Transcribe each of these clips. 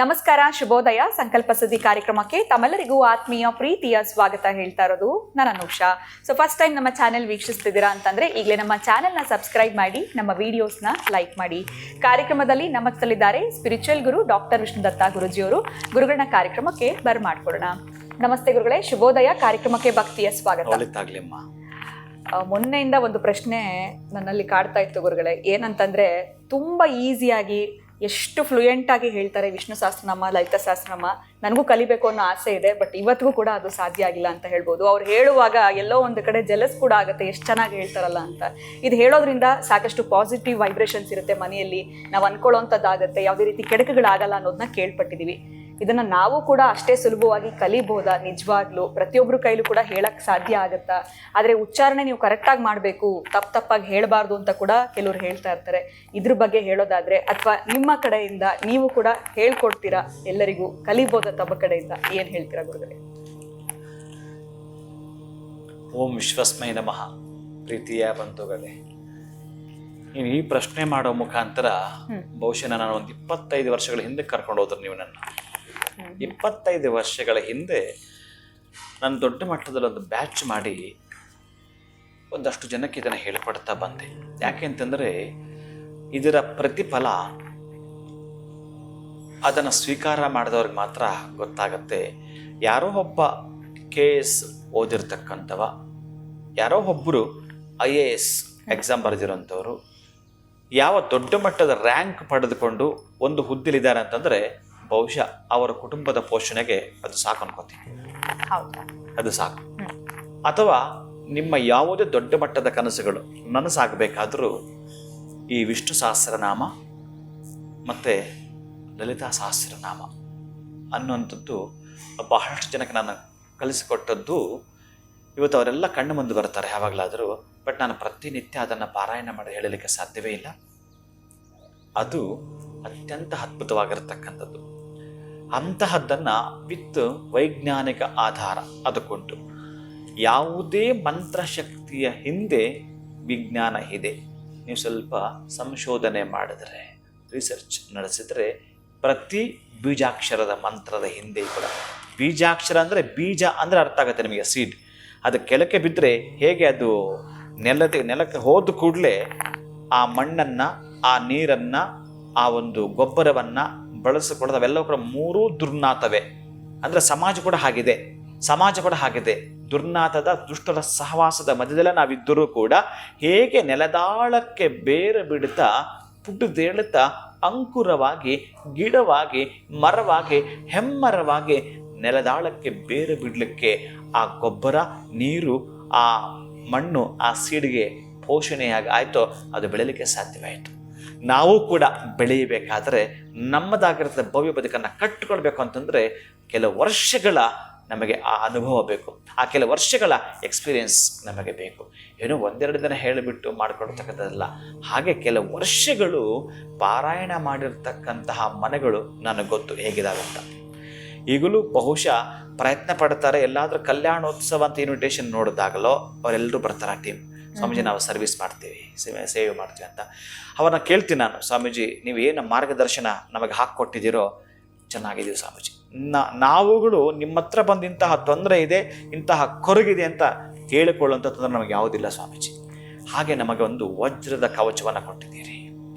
ನಮಸ್ಕಾರ, ಶುಭೋದಯ. ಸಂಕಲ್ಪ ಸುದ್ದಿ ಕಾರ್ಯಕ್ರಮಕ್ಕೆ ತಮ್ಮೆಲ್ಲರಿಗೂ ಆತ್ಮೀಯ ಪ್ರೀತಿಯ ಸ್ವಾಗತ ಹೇಳ್ತಾ ಇರೋದು ನಾನು ಅನುಷಾ. ಸೊ ಫಸ್ಟ್ ಟೈಮ್ ನಮ್ಮ ಚಾನೆಲ್ ವೀಕ್ಷಿಸ್ತಿದ್ದೀರಾ ಅಂತಂದ್ರೆ ಈಗಲೇ ನಮ್ಮ ಚಾನೆಲ್ನ ಸಬ್ಸ್ಕ್ರೈಬ್ ಮಾಡಿ, ನಮ್ಮ ವಿಡಿಯೋಸ್ನ ಲೈಕ್ ಮಾಡಿ. ಕಾರ್ಯಕ್ರಮದಲ್ಲಿ ನಮ್ಮ ಜೊತೆಲಿದ್ದಾರೆ ಸ್ಪಿರಿಚುವಲ್ ಗುರು ಡಾಕ್ಟರ್ ವಿಷ್ಣುದತ್ತ ಗುರುಜಿಯವರು. ಗುರುಗಳನ್ನ ಕಾರ್ಯಕ್ರಮಕ್ಕೆ ಬರ್ಮಾಡ್ಕೊಡೋಣ. ನಮಸ್ತೆ ಗುರುಗಳೇ, ಶುಭೋದಯ. ಕಾರ್ಯಕ್ರಮಕ್ಕೆ ಭಕ್ತಿಯ ಸ್ವಾಗತ. ಮೊನ್ನೆಯಿಂದ ಒಂದು ಪ್ರಶ್ನೆ ನನ್ನಲ್ಲಿ ಕಾಡ್ತಾ ಇತ್ತು ಗುರುಗಳೇ. ಏನಂತಂದ್ರೆ ತುಂಬಾ ಈಸಿಯಾಗಿ ಎಷ್ಟು ಫ್ಲೂಯೆಂಟ್ ಆಗಿ ಹೇಳ್ತಾರೆ ವಿಷ್ಣು ಸಹಸ್ರನಾಮ, ಲಲಿತಾ ಸಹಸ್ರನಾಮ. ನನಗೂ ಕಲಿಬೇಕು ಅನ್ನೋ ಆಸೆ ಇದೆ, ಬಟ್ ಇವತ್ತಿಗೂ ಕೂಡ ಅದು ಸಾಧ್ಯ ಆಗಿಲ್ಲ ಅಂತ ಹೇಳ್ಬೋದು. ಅವ್ರು ಹೇಳುವಾಗ ಎಲ್ಲೋ ಒಂದು ಕಡೆ ಜೆಲಸ್ ಕೂಡ ಆಗುತ್ತೆ, ಎಷ್ಟು ಚೆನ್ನಾಗಿ ಹೇಳ್ತಾರಲ್ಲ ಅಂತ. ಇದು ಹೇಳೋದ್ರಿಂದ ಸಾಕಷ್ಟು ಪಾಸಿಟಿವ್ ವೈಬ್ರೇಷನ್ಸ್ ಇರುತ್ತೆ ಮನೆಯಲ್ಲಿ, ನಾವು ಅನ್ಕೊಳ್ಳೋಂಥದ್ದಾಗತ್ತೆ, ಯಾವುದೇ ರೀತಿ ಕೆಡಕುಗಳಾಗಲ್ಲ ಅನ್ನೋದನ್ನ ಕೇಳ್ಪಟ್ಟಿದೀವಿ. ಇದನ್ನ ನಾವು ಕೂಡ ಅಷ್ಟೇ ಸುಲಭವಾಗಿ ಕಲಿಬಹುದಾ? ನಿಜವಾಗ್ಲೂ ಪ್ರತಿಯೊಬ್ಬರ ಕೈಲೂ ಕೂಡ ಹೇಳಕ್ ಸಾಧ್ಯ ಆಗತ್ತಾ? ಆದ್ರೆ ಉಚ್ಚಾರಣೆ ನೀವು ಕರೆಕ್ಟಾಗಿ ಮಾಡಬೇಕು, ತಪ್ಪಾಗಿ ಹೇಳಬಾರ್ದು ಅಂತ ಕೂಡ ಕೆಲವರು ಹೇಳ್ತಾ ಇರ್ತಾರೆ. ಇದ್ರ ಬಗ್ಗೆ ಹೇಳೋದಾದ್ರೆ, ಅಥವಾ ನಿಮ್ಮ ಕಡೆಯಿಂದ ನೀವು ಕೂಡ ಹೇಳ್ಕೊಡ್ತೀರಾ ಎಲ್ಲರಿಗೂ? ಕಲಿಬಹುದಾ ತಮ್ಮ ಕಡೆಯಿಂದ? ಏನ್ ಹೇಳ್ತೀರಾ ಗುರುಗಳೇ? ಓಂ ವಿಶ್ವಸ್ಮೈ ನಮಃ. ಪ್ರೀತಿಯ ಬಂಧುಗಳೇ, ನೀವು ಈ ಪ್ರಶ್ನೆ ಮಾಡೋ ಮುಖಾಂತರ ಬಹುಶಃ ನಾನು ಒಂದು 25 ವರ್ಷಗಳ ಹಿಂದೆ ಕರ್ಕೊಂಡು ಹೋದ್ರು ನೀವು ನನ್ನ. 25 ವರ್ಷಗಳ ಹಿಂದೆ ನಾನು ದೊಡ್ಡ ಮಟ್ಟದಲ್ಲಿ ಒಂದು ಬ್ಯಾಚ್ ಮಾಡಿ ಒಂದಷ್ಟು ಜನಕ್ಕೆ ಇದನ್ನು ಹೇಳ್ಕೊಡ್ತಾ ಬಂದೆ. ಯಾಕೆ ಅಂತಂದರೆ ಇದರ ಪ್ರತಿಫಲ ಅದನ್ನು ಸ್ವೀಕಾರ ಮಾಡಿದವ್ರಿಗೆ ಮಾತ್ರ ಗೊತ್ತಾಗತ್ತೆ. ಯಾರೋ ಒಬ್ಬ KS ಓದಿರ್ತಕ್ಕಂಥವ, ಯಾರೋ ಒಬ್ಬರು IAS ಎಕ್ಸಾಮ್ ಬರೆದಿರೋಂಥವ್ರು, ಯಾವ ದೊಡ್ಡ ಮಟ್ಟದ ರ್ಯಾಂಕ್ ಪಡೆದುಕೊಂಡು ಒಂದು ಹುದ್ದೆಲಿದ್ದಾರೆ ಅಂತಂದರೆ ಬಹುಶಃ ಅವರ ಕುಟುಂಬದ ಪೋಷಣೆಗೆ ಅದು ಸಾಕು ಅನ್ಕೋತೀನಿ. ಅದು ಸಾಕು. ಅಥವಾ ನಿಮ್ಮ ಯಾವುದೇ ದೊಡ್ಡ ಮಟ್ಟದ ಕನಸುಗಳು ನನಸಾಗಬೇಕಾದರೂ ಈ ವಿಷ್ಣು ಸಹಸ್ರನಾಮ ಮತ್ತು ಲಲಿತಾ ಸಹಸ್ರನಾಮ ಅನ್ನುವಂಥದ್ದು ಬಹಳಷ್ಟು ಜನಕ್ಕೆ ನಾನು ಕಲಿಸಿಕೊಟ್ಟದ್ದು. ಇವತ್ತು ಅವರೆಲ್ಲ ಕಣ್ಣು ಮುಂದೆ ಬರ್ತಾರೆ ಯಾವಾಗಲಾದರೂ, ಬಟ್ ನಾನು ಪ್ರತಿನಿತ್ಯ ಅದನ್ನು ಪಾರಾಯಣ ಮಾಡಿ ಹೇಳಲಿಕ್ಕೆ ಸಾಧ್ಯವೇ ಇಲ್ಲ. ಅದು ಅತ್ಯಂತ ಅದ್ಭುತವಾಗಿರತಕ್ಕಂಥದ್ದು. ಅಂತಹದ್ದನ್ನು ವಿತ್ ವೈಜ್ಞಾನಿಕ ಆಧಾರ ಅದಕ್ಕುಂಟು. ಯಾವುದೇ ಮಂತ್ರಶಕ್ತಿಯ ಹಿಂದೆ ವಿಜ್ಞಾನ ಇದೆ. ನೀವು ಸ್ವಲ್ಪ ಸಂಶೋಧನೆ ಮಾಡಿದರೆ, ರಿಸರ್ಚ್ ನಡೆಸಿದರೆ, ಪ್ರತಿ ಬೀಜಾಕ್ಷರದ ಮಂತ್ರದ ಹಿಂದೆ ಕೂಡ, ಬೀಜಾಕ್ಷರ ಅಂದರೆ ಬೀಜ ಅಂದರೆ ಅರ್ಥ ಆಗುತ್ತೆ ನಿಮಗೆ, ಸೀಡ್. ಅದು ಕೆಳಕ್ಕೆ ಬಿದ್ದರೆ ಹೇಗೆ ಅದು ನೆಲಕ್ಕೆ ಹೋದ ಕೂಡಲೇ ಆ ಮಣ್ಣನ್ನು, ಆ ನೀರನ್ನು, ಆ ಒಂದು ಗೊಬ್ಬರವನ್ನು ಬಳಸಿಕೊಳ್ಳೋದು ಅವೆಲ್ಲವೂ ಕೂಡ ಮೂರೂ ದುರ್ನಾಥವೇ. ಅಂದರೆ ಸಮಾಜ ಕೂಡ ಹಾಗಿದೆ. ದುರ್ನಾಥದ ದುಷ್ಟರ ಸಹವಾಸದ ಮಧ್ಯದಲ್ಲೇ ನಾವಿದ್ದರೂ ಕೂಡ ಹೇಗೆ ನೆಲದಾಳಕ್ಕೆ ಬೇರೆ ಬಿಡುತ್ತಾ ಪುಟ್ಟದೇಳುತ್ತಾ ಅಂಕುರವಾಗಿ, ಗಿಡವಾಗಿ, ಮರವಾಗಿ, ಹೆಮ್ಮರವಾಗಿ ನೆಲದಾಳಕ್ಕೆ ಬೇರೆ ಬಿಡಲಿಕ್ಕೆ ಆ ಗೊಬ್ಬರ, ನೀರು, ಆ ಮಣ್ಣು, ಆ ಸೀಡಿಗೆ ಪೋಷಣೆಯಾಗಿ ಆಯಿತೋ ಅದು ಬೆಳೀಲಿಕ್ಕೆ ಸಾಧ್ಯವಾಯಿತು. ನಾವು ಕೂಡ ಬೆಳೆಯಬೇಕಾದರೆ ನಮ್ಮದಾಗಿರೋ ಭವ್ಯ ಬದುಕನ್ನು ಕಟ್ಟಿಕೊಳ್ಬೇಕು ಅಂತಂದರೆ ಕೆಲವು ವರ್ಷಗಳ ನಮಗೆ ಆ ಅನುಭವ ಬೇಕು, ಆ ಕೆಲವು ವರ್ಷಗಳ ಎಕ್ಸ್ಪೀರಿಯೆನ್ಸ್ ನಮಗೆ ಬೇಕು. ಏನೋ ಒಂದೆರಡು ದಿನ ಹೇಳಿಬಿಟ್ಟು ಮಾಡಿಕೊಡ್ತಕ್ಕಂಥದ್ದಲ್ಲ. ಹಾಗೆ ಕೆಲವು ವರ್ಷಗಳು ಪಾರಾಯಣ ಮಾಡಿರ್ತಕ್ಕಂತಹ ಮನೆಗಳು ನನಗೆ ಗೊತ್ತು ಹೇಗಿದಾವಂತ. ಈಗಲೂ ಬಹುಶಃ ಪ್ರಯತ್ನ ಪಡ್ತಾರೆ. ಎಲ್ಲಾದರೂ ಕಲ್ಯಾಣೋತ್ಸವ ಅಂತ ಇನ್ವಿಟೇಷನ್ ನೋಡಿದಾಗಲೋ ಅವರೆಲ್ಲರೂ ಬರ್ತಾರೆ. ಟೀಮ್ ಸ್ವಾಮೀಜಿ ನಾವು ಸರ್ವಿಸ್ ಮಾಡ್ತೀವಿ, ಸೇವೆ ಮಾಡ್ತೀವಿ ಅಂತ. ಅವರನ್ನ ಕೇಳ್ತೀನಿ ನಾನು, ಸ್ವಾಮೀಜಿ ನೀವು ಏನು ಮಾರ್ಗದರ್ಶನ ನಮಗೆ ಹಾಕ್ಕೊಟ್ಟಿದ್ದೀರೋ ಚೆನ್ನಾಗಿದ್ದೀವಿ ಸ್ವಾಮೀಜಿ. ನಾವುಗಳು ನಿಮ್ಮ ಹತ್ರ ಬಂದು ಇಂತಹ ತೊಂದರೆ ಇದೆ, ಇಂತಹ ಕೊರಗಿದೆ ಅಂತ ಹೇಳಿಕೊಳ್ಳುವಂಥ ತೊಂದರೆ ನಮಗೆ ಯಾವುದಿಲ್ಲ ಸ್ವಾಮೀಜಿ. ಹಾಗೆ ನಮಗೆ ಒಂದು ವಜ್ರದ ಕವಚವನ್ನು ಕೊಟ್ಟಿದ್ದೀರಿ.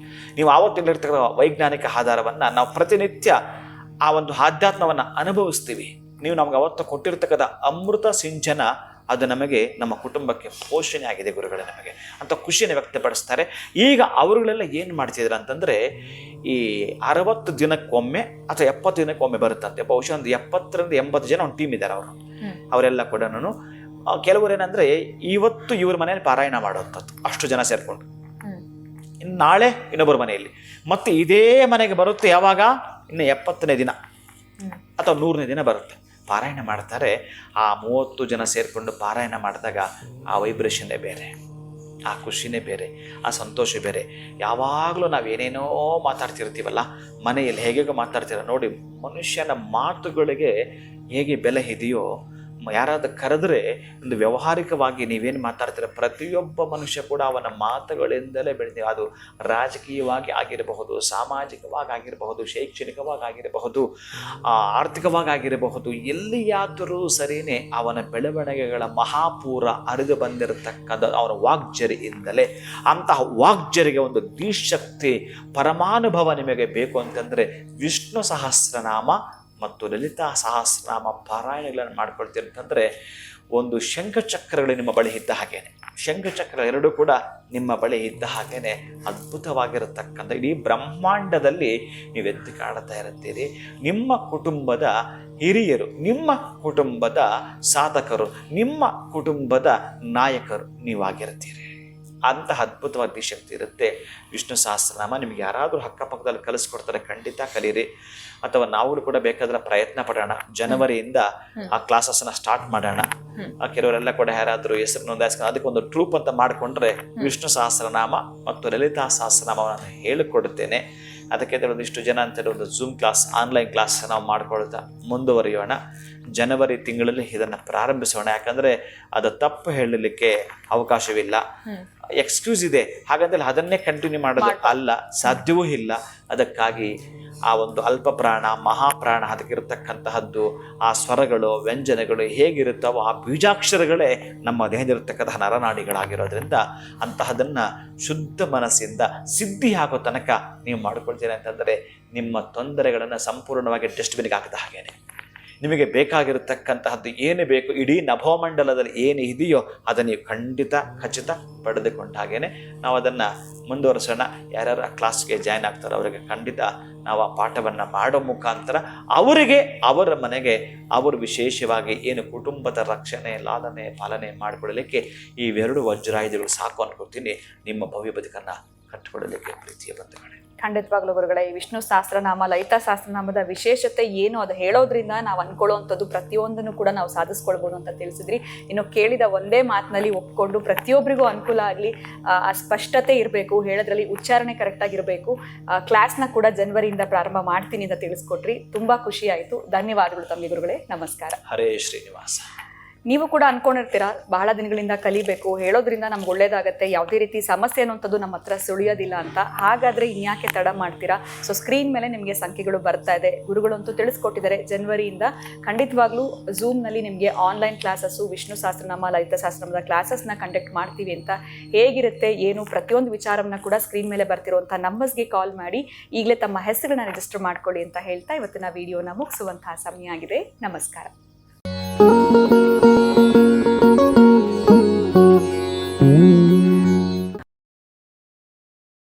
ನೀವು ಆವತ್ತಿನಲ್ಲಿರ್ತಕ್ಕಂಥ ವೈಜ್ಞಾನಿಕ ಆಧಾರವನ್ನು ನಾವು ಪ್ರತಿನಿತ್ಯ ಆ ಒಂದು ಆಧ್ಯಾತ್ಮವನ್ನು ಅನುಭವಿಸ್ತೀವಿ. ನೀವು ನಮ್ಗೆ ಅವತ್ತು ಕೊಟ್ಟಿರ್ತಕ್ಕಂಥ ಅಮೃತ ಸಿಂಚನ ಅದು ನಮಗೆ, ನಮ್ಮ ಕುಟುಂಬಕ್ಕೆ ಪೋಷಣೆ ಆಗಿದೆ ಗುರುಗಳೇ ನಮಗೆ ಅಂತ ಖುಷಿಯನ್ನು ವ್ಯಕ್ತಪಡಿಸ್ತಾರೆ. ಈಗ ಅವರುಗಳೆಲ್ಲ ಏನು ಮಾಡ್ತಿದ್ರು ಅಂತಂದರೆ, ಈ 60 ದಿನಕ್ಕೊಮ್ಮೆ ಅಥವಾ 70 ದಿನಕ್ಕೊಮ್ಮೆ ಬರುತ್ತಂತೆ. ಬಹುಶಃ ಒಂದು 70ರಿಂದ 80 ಜನ ಒಂದು ಟೀಮ್ ಇದ್ದಾರೆ. ಅವರೆಲ್ಲ ಕೂಡ ಕೆಲವರು ಏನಂದರೆ ಇವತ್ತು ಇವ್ರ ಮನೆಯಲ್ಲಿ ಪಾರಾಯಣ ಮಾಡೋಂಥದ್ದು, ಅಷ್ಟು ಜನ ಸೇರಿಕೊಂಡು. ಇನ್ನು ನಾಳೆ ಇನ್ನೊಬ್ಬರ ಮನೆಯಲ್ಲಿ, ಮತ್ತು ಇದೇ ಮನೆಗೆ ಬರುತ್ತೆ ಯಾವಾಗ, ಇನ್ನು 70ನೇ ದಿನ ಅಥವಾ 100ನೇ ದಿನ ಬರುತ್ತೆ. ಪಾರಾಯಣ ಮಾಡ್ತಾರೆ. ಆ 30 ಜನ ಸೇರಿಕೊಂಡು ಪಾರಾಯಣ ಮಾಡಿದಾಗ ಆ ವೈಬ್ರೇಷನ್ನೇ ಬೇರೆ, ಆ ಖುಷಿನೇ ಬೇರೆ, ಆ ಸಂತೋಷ ಬೇರೆ. ಯಾವಾಗಲೂ ನಾವೇನೇನೋ ಮಾತಾಡ್ತಿರ್ತೀವಲ್ಲ ಮನೆಯಲ್ಲಿ, ಹೇಗೇಗೋ ಮಾತಾಡ್ತೀರ ನೋಡಿ. ಮನುಷ್ಯನ ಮಾತುಗಳಿಗೆ ಹೇಗೆ ಬೆಲೆ ಇದೆಯೋ ಯಾರಾದ್ರೂ ಕರೆದ್ರೆ ಒಂದು ವ್ಯಾವಹಾರಿಕವಾಗಿ ನೀವೇನು ಮಾತಾಡ್ತೀರ, ಪ್ರತಿಯೊಬ್ಬ ಮನುಷ್ಯ ಕೂಡ ಅವನ ಮಾತುಗಳಿಂದಲೇ ಬೆಳೆದ, ಅದು ರಾಜಕೀಯವಾಗಿ ಆಗಿರಬಹುದು, ಸಾಮಾಜಿಕವಾಗಿ ಆಗಿರಬಹುದು, ಶೈಕ್ಷಣಿಕವಾಗಿ ಆಗಿರಬಹುದು, ಆರ್ಥಿಕವಾಗಿ ಆಗಿರಬಹುದು, ಎಲ್ಲಿಯಾದರೂ ಸರಿಯೇ ಅವನ ಬೆಳವಣಿಗೆಗಳ ಮಹಾಪೂರ ಹರಿದು ಬಂದಿರತಕ್ಕಂಥ ಅವನ ವಾಗ್ಜರಿಯಿಂದಲೇ. ಅಂತಹ ವಾಗ್ಜರಿಗೆ ಒಂದು ಧೀಶಕ್ತಿ ಪರಮಾನುಭವ ನಿಮಗೆ ಬೇಕು ಅಂತಂದರೆ ವಿಷ್ಣು ಸಹಸ್ರನಾಮ ಮತ್ತು ಲಲಿತಾ ಸಹಸ್ರನಾಮ ಪಾರಾಯಣಗಳನ್ನು ಮಾಡ್ಕೊಳ್ತೀರಿ ಅಂತಂದರೆ ಒಂದು ಶಂಖಚಕ್ರಗಳು ನಿಮ್ಮ ಬಳಿ ಇದ್ದ ಹಾಗೇನೆ, ಶಂಖಚಕ್ರ ಎರಡೂ ಕೂಡ ನಿಮ್ಮ ಬಳಿ ಇದ್ದ ಹಾಗೇನೆ ಅದ್ಭುತವಾಗಿರತಕ್ಕಂಥ ಇಡೀ ಬ್ರಹ್ಮಾಂಡದಲ್ಲಿ ನೀವು ಎದ್ದು ಕಾಡ್ತಾ ಇರುತ್ತೀರಿ. ನಿಮ್ಮ ಕುಟುಂಬದ ಹಿರಿಯರು, ನಿಮ್ಮ ಕುಟುಂಬದ ಸಾಧಕರು, ನಿಮ್ಮ ಕುಟುಂಬದ ನಾಯಕರು ನೀವಾಗಿರ್ತೀರಿ. ಅಂತಹ ಅದ್ಭುತವಾದ ಶಕ್ತಿ ಇರುತ್ತೆ. ವಿಷ್ಣು ಸಹಸ್ರನಾಮ ನಿಮ್ಗೆ ಯಾರಾದರೂ ಅಕ್ಕಪಕ್ಕದಲ್ಲಿ ಕಲಿಸ್ಕೊಡ್ತಾರೆ, ಖಂಡಿತ ಕಲೀರಿ. ಅಥವಾ ನಾವು ಕೂಡ ಬೇಕಾದ್ರೆ ಪ್ರಯತ್ನ ಪಡೋಣ. ಜನವರಿಯಿಂದ ಆ ಕ್ಲಾಸಸ್ನ ಸ್ಟಾರ್ಟ್ ಮಾಡೋಣ. ಕೆಲವರೆಲ್ಲ ಕೂಡ ಯಾರಾದರೂ ಹೆಸರು ನೋಂದಾಯಿಸ್ಕೊಂಡು ಅದಕ್ಕೆ ಒಂದು ಟ್ರೂಪ್ ಅಂತ ಮಾಡಿಕೊಂಡ್ರೆ ವಿಷ್ಣು ಸಹಸ್ರನಾಮ ಮತ್ತು ಲಲಿತಾ ಸಹಸ್ರನಾಮವನ್ನು ಹೇಳಿಕೊಡುತ್ತೇನೆ. ಅದಕ್ಕೆ ಒಂದಿಷ್ಟು ಜನ ಅಂತೇಳಿ ಒಂದು ಝೂಮ್ ಕ್ಲಾಸ್, ಆನ್ಲೈನ್ ಕ್ಲಾಸ್ ನಾವು ಮಾಡ್ಕೊಳ್ತಾ ಮುಂದುವರಿಯೋಣ. ಜನವರಿ ತಿಂಗಳಲ್ಲಿ ಇದನ್ನು ಪ್ರಾರಂಭಿಸೋಣ. ಯಾಕಂದರೆ ಅದು ತಪ್ಪು ಹೇಳಲಿಕ್ಕೆ ಅವಕಾಶವಿಲ್ಲ, ಎಕ್ಸ್ಕ್ಯೂಸ್ ಇದೆ, ಹಾಗಂತೇಳಿ ಅದನ್ನೇ ಕಂಟಿನ್ಯೂ ಮಾಡೋದು ಅಲ್ಲ, ಸಾಧ್ಯವೂ ಇಲ್ಲ. ಅದಕ್ಕಾಗಿ ಆ ಒಂದು ಅಲ್ಪ ಪ್ರಾಣ ಮಹಾಪ್ರಾಣ ಅದಕ್ಕಿರತಕ್ಕಂತಹದ್ದು, ಆ ಸ್ವರಗಳು ವ್ಯಂಜನಗಳು ಹೇಗಿರುತ್ತವೋ ಆ ಬೀಜಾಕ್ಷರಗಳೇ ನಮ್ಮ ದೇಹದಲ್ಲಿರತಕ್ಕಂತಹ ನರನಾಡಿಗಳಾಗಿರೋದ್ರಿಂದ ಅಂತಹದನ್ನು ಶುದ್ಧ ಮನಸ್ಸಿಂದ ಸಿದ್ಧಿ ಆಗೋ ತನಕ ನೀವು ಮಾಡ್ಕೊಳ್ತೀರಿ ಅಂತಂದರೆ ನಿಮ್ಮ ತೊಂದರೆಗಳನ್ನು ಸಂಪೂರ್ಣವಾಗಿ ಡಸ್ಟ್ಬಿನ್ಗೆ ಹಾಕಿದ ಹಾಗೇನೆ. ನಿಮಗೆ ಬೇಕಾಗಿರತಕ್ಕಂತಹದ್ದು ಏನು ಬೇಕು, ಇಡೀ ನಭೋಮಂಡಲದಲ್ಲಿ ಏನು ಇದೆಯೋ ಅದನ್ನು ನೀವು ಖಂಡಿತ ಖಚಿತ ಪಡೆದುಕೊಂಡ ಹಾಗೇನೆ ನಾವು ಅದನ್ನು ಮುಂದುವರಿಸೋಣ. ಯಾರ್ಯಾರು ಆ ಕ್ಲಾಸ್ಗೆ ಜಾಯ್ನ್ ಆಗ್ತಾರೋ ಅವರಿಗೆ ಖಂಡಿತ ನಾವು ಆ ಪಾಠವನ್ನು ಮಾಡೋ ಮುಖಾಂತರ ಅವರಿಗೆ, ಅವರ ಮನೆಗೆ ಅವರು ವಿಶೇಷವಾಗಿ ಏನು ಕುಟುಂಬದ ರಕ್ಷಣೆ, ಲಾಲನೆ, ಪಾಲನೆ ಮಾಡಿಕೊಳ್ಳಲಿಕ್ಕೆ ಇವೆರಡು ವಜ್ರಾಯುಧಗಳು ಸಾಕು ಅನ್ಕೊತೀನಿ. ನಿಮ್ಮ ಭವ್ಯ ಬದುಕನ್ನು ಕಟ್ಟಿಕೊಳ್ಳಲಿಕ್ಕೆ ಪ್ರೀತಿಯ ಬಂಧುಗಳೇ. ಖಂಡಿತವಾಗ್ಲೂ ಗುರುಗಳೇ, ಈ ವಿಷ್ಣು ಸಹಸ್ರನಾಮ ಲಲಿತಾ ಸಹಸ್ರನಾಮದ ವಿಶೇಷತೆ ಏನು, ಅದು ಹೇಳೋದ್ರಿಂದ ನಾವು ಅನ್ಕೊಳ್ಳೋವಂಥದ್ದು ಪ್ರತಿಯೊಂದನ್ನು ಕೂಡ ನಾವು ಸಾಧಿಸ್ಕೊಳ್ಬೋದು ಅಂತ ತಿಳಿಸಿದ್ರಿ. ಇನ್ನು ಕೇಳಿದ ಒಂದೇ ಮಾತಿನಲ್ಲಿ ಒಪ್ಕೊಂಡು ಪ್ರತಿಯೊಬ್ಬರಿಗೂ ಅನುಕೂಲ ಆಗಲಿ, ಆ ಸ್ಪಷ್ಟತೆ ಇರಬೇಕು, ಹೇಳೋದ್ರಲ್ಲಿ ಉಚ್ಚಾರಣೆ ಕರೆಕ್ಟಾಗಿರಬೇಕು. ಕ್ಲಾಸ್ನ ಕೂಡ ಜನವರಿಯಿಂದ ಪ್ರಾರಂಭ ಮಾಡ್ತೀನಿ ಅಂತ ತಿಳಿಸ್ಕೊಟ್ರಿ. ತುಂಬ ಖುಷಿ ಆಯಿತು. ಧನ್ಯವಾದಗಳು ತಮಗೆ ಗುರುಗಳೇ. ನಮಸ್ಕಾರ. ಹರೇ ಶ್ರೀನಿವಾಸ. ನೀವು ಕೂಡ ಅನ್ಕೊಂಡಿರ್ತೀರಾ ಬಹಳ ದಿನಗಳಿಂದ ಕಲಿಬೇಕು, ಹೇಳೋದ್ರಿಂದ ನಮ್ಗೆ ಒಳ್ಳೇದಾಗತ್ತೆ, ಯಾವುದೇ ರೀತಿ ಸಮಸ್ಯೆ ಅನ್ನೋಂಥದ್ದು ನಮ್ಮ ಹತ್ರ ಸುಳಿಯೋದಿಲ್ಲ ಅಂತ. ಹಾಗಾದರೆ ಇನ್ಯಾಕೆ ತಡ ಮಾಡ್ತೀರಾ? ಸೊ ಸ್ಕ್ರೀನ್ ಮೇಲೆ ನಿಮಗೆ ಸಂಖ್ಯೆಗಳು ಬರ್ತಾ ಇದೆ. ಗುರುಗಳಂತೂ ತಿಳಿಸ್ಕೊಟ್ಟಿದ್ದಾರೆ. ಜನವರಿಯಿಂದ ಖಂಡಿತವಾಗ್ಲೂ ಝೂಮ್ನಲ್ಲಿ ನಿಮಗೆ online classes, Vishnu Sahasranama Lalitha ಸಹಸ್ರನಾಮದ ಕ್ಲಾಸಸ್ನ conduct ಮಾಡ್ತೀವಿ ಅಂತ. ಹೇಗಿರುತ್ತೆ ಏನು ಪ್ರತಿಯೊಂದು ವಿಚಾರವನ್ನು ಕೂಡ ಸ್ಕ್ರೀನ್ ಮೇಲೆ ಬರ್ತಿರುವಂಥ ನಂಬರ್ಸ್ಗೆ ಕಾಲ್ ಮಾಡಿ ಈಗಲೇ ತಮ್ಮ ಹೆಸರನ್ನ ರಿಜಿಸ್ಟರ್ ಮಾಡ್ಕೊಳ್ಳಿ ಅಂತ ಹೇಳ್ತಾ ಇವತ್ತಿನ ವಿಡಿಯೋನ ಮುಗಿಸುವಂತಹ ಸಮಯ ಆಗಿದೆ. ನಮಸ್ಕಾರ.